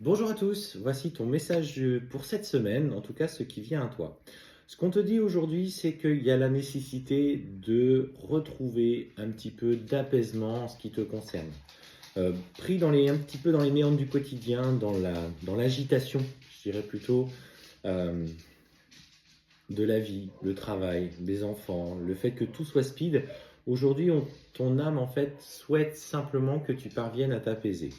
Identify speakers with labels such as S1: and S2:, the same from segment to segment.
S1: Bonjour à tous, voici ton message pour cette semaine, en tout cas ce qui vient à toi. Ce qu'on te dit aujourd'hui, c'est qu'il y a la nécessité de retrouver un petit peu d'apaisement en ce qui te concerne. Pris un petit peu dans les méandres du quotidien, dans l'agitation, je dirais plutôt, euh, de la vie, le travail, les enfants, le fait que tout soit speed, aujourd'hui ton âme en fait souhaite simplement que tu parviennes à t'apaiser.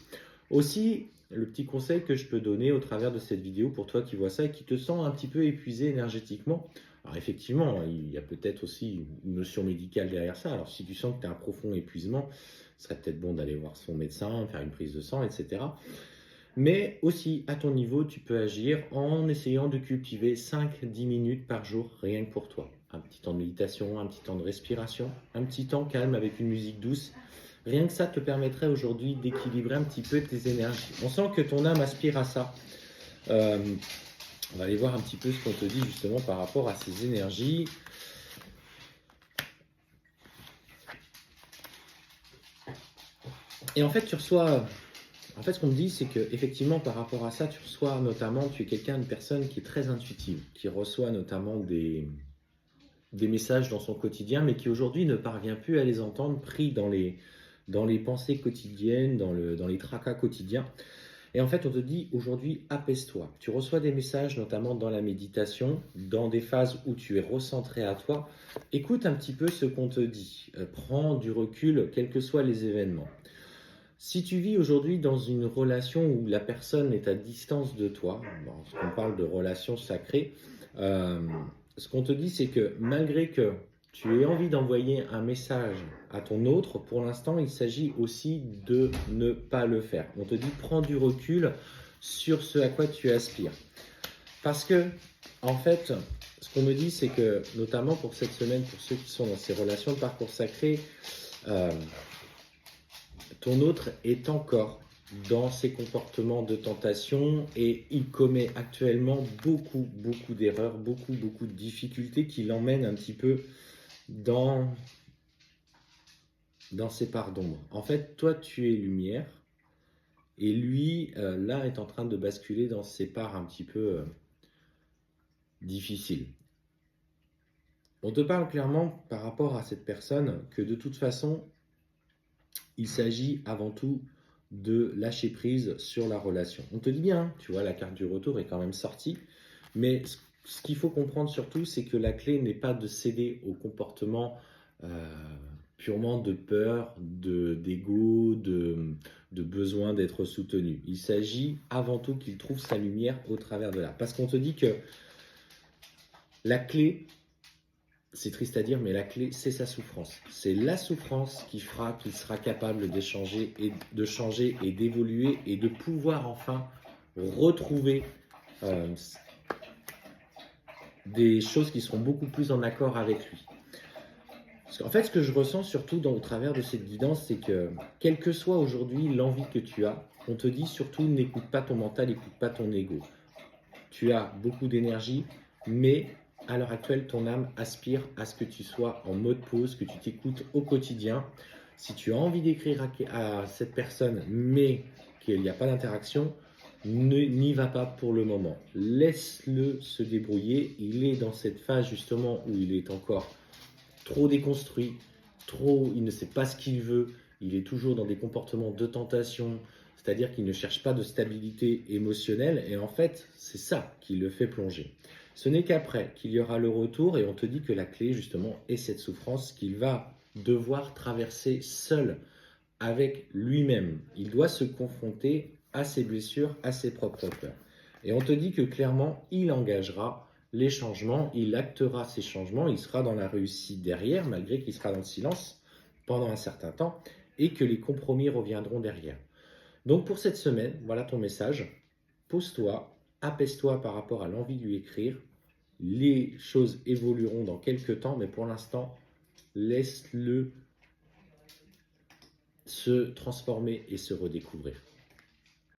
S1: Aussi, le petit conseil que je peux donner au travers de cette vidéo pour toi qui vois ça et qui te sent un petit peu épuisé énergétiquement. Alors effectivement, il y a peut-être aussi une notion médicale derrière ça. Alors si tu sens que tu as un profond épuisement, ce serait peut-être bon d'aller voir son médecin, faire une prise de sang, etc. Mais aussi, à ton niveau, tu peux agir en essayant de cultiver 5-10 minutes par jour, rien que pour toi. Un petit temps de méditation, un petit temps de respiration, un petit temps calme avec une musique douce. Rien que ça te permettrait aujourd'hui d'équilibrer un petit peu tes énergies. On sent que ton âme aspire à ça. Euh, on va aller voir un petit peu ce qu'on te dit justement par rapport à ces énergies. Et en fait, ce qu'on me dit, c'est que effectivement, par rapport à ça, tu reçois notamment, tu es quelqu'un, une personne qui est très intuitive, qui reçoit notamment des messages dans son quotidien, mais qui aujourd'hui ne parvient plus à les entendre, pris dans les pensées quotidiennes, dans les tracas quotidiens. Et en fait, on te dit aujourd'hui, apaise-toi. Tu reçois des messages, notamment dans la méditation, dans des phases où tu es recentré à toi. Écoute un petit peu ce qu'on te dit. Prends du recul, quels que soient les événements. Si tu vis aujourd'hui dans une relation où la personne est à distance de toi, parce qu'on parle de relation sacrée, euh, ce qu'on te dit, c'est que malgré que tu aies envie d'envoyer un message à ton autre, pour l'instant, il s'agit aussi de ne pas le faire. On te dit, prends du recul sur ce à quoi tu aspires. Parce que, en fait, ce qu'on me dit, c'est que, notamment pour cette semaine, pour ceux qui sont dans ces relations de parcours sacré, euh, ton autre est encore dans ses comportements de tentation et il commet actuellement beaucoup d'erreurs, beaucoup de difficultés qui l'emmènent un petit peu dans, dans ses parts d'ombre. En fait, toi, tu es lumière et lui, là, est en train de basculer dans ses parts un petit peu difficiles. On te parle clairement par rapport à cette personne que de toute façon, il s'agit avant tout de lâcher prise sur la relation. On te dit bien, hein, tu vois, la carte du retour est quand même sortie, mais ce qu'il faut comprendre surtout, c'est que la clé n'est pas de céder au comportement purement de peur, d'ego, de besoin d'être soutenu. Il s'agit avant tout qu'il trouve sa lumière au travers de là. Parce qu'on te dit que la clé, c'est triste à dire, mais la clé, c'est sa souffrance. C'est la souffrance qui fera qu'il sera capable d'échanger et de changer et d'évoluer et de pouvoir enfin retrouver euh, des choses qui seront beaucoup plus en accord avec lui. Parce qu'en fait, ce que je ressens surtout au travers de cette guidance, c'est que quelle que soit aujourd'hui l'envie que tu as, on te dit surtout n'écoute pas ton mental, n'écoute pas ton ego. Tu as beaucoup d'énergie, mais à l'heure actuelle, ton âme aspire à ce que tu sois en mode pause, que tu t'écoutes au quotidien. Si tu as envie d'écrire à cette personne, mais qu'il n'y a pas d'interaction, n'y va pas pour le moment. Laisse-le se débrouiller. Il est dans cette phase justement où il est encore trop déconstruit, il ne sait pas ce qu'il veut, il est toujours dans des comportements de tentation, c'est-à-dire qu'il ne cherche pas de stabilité émotionnelle, et en fait, c'est ça qui le fait plonger. Ce n'est qu'après qu'il y aura le retour, et on te dit que la clé, justement, est cette souffrance qu'il va devoir traverser seul, avec lui-même. Il doit se confronter à ses blessures, à ses propres peurs. Et on te dit que clairement, il engagera les changements, il actera ces changements, il sera dans la réussite derrière, malgré qu'il sera dans le silence pendant un certain temps, et que les compromis reviendront derrière. Donc pour cette semaine, voilà ton message. Pose-toi, apaise-toi par rapport à l'envie de lui écrire. Les choses évolueront dans quelques temps, mais pour l'instant, laisse-le se transformer et se redécouvrir.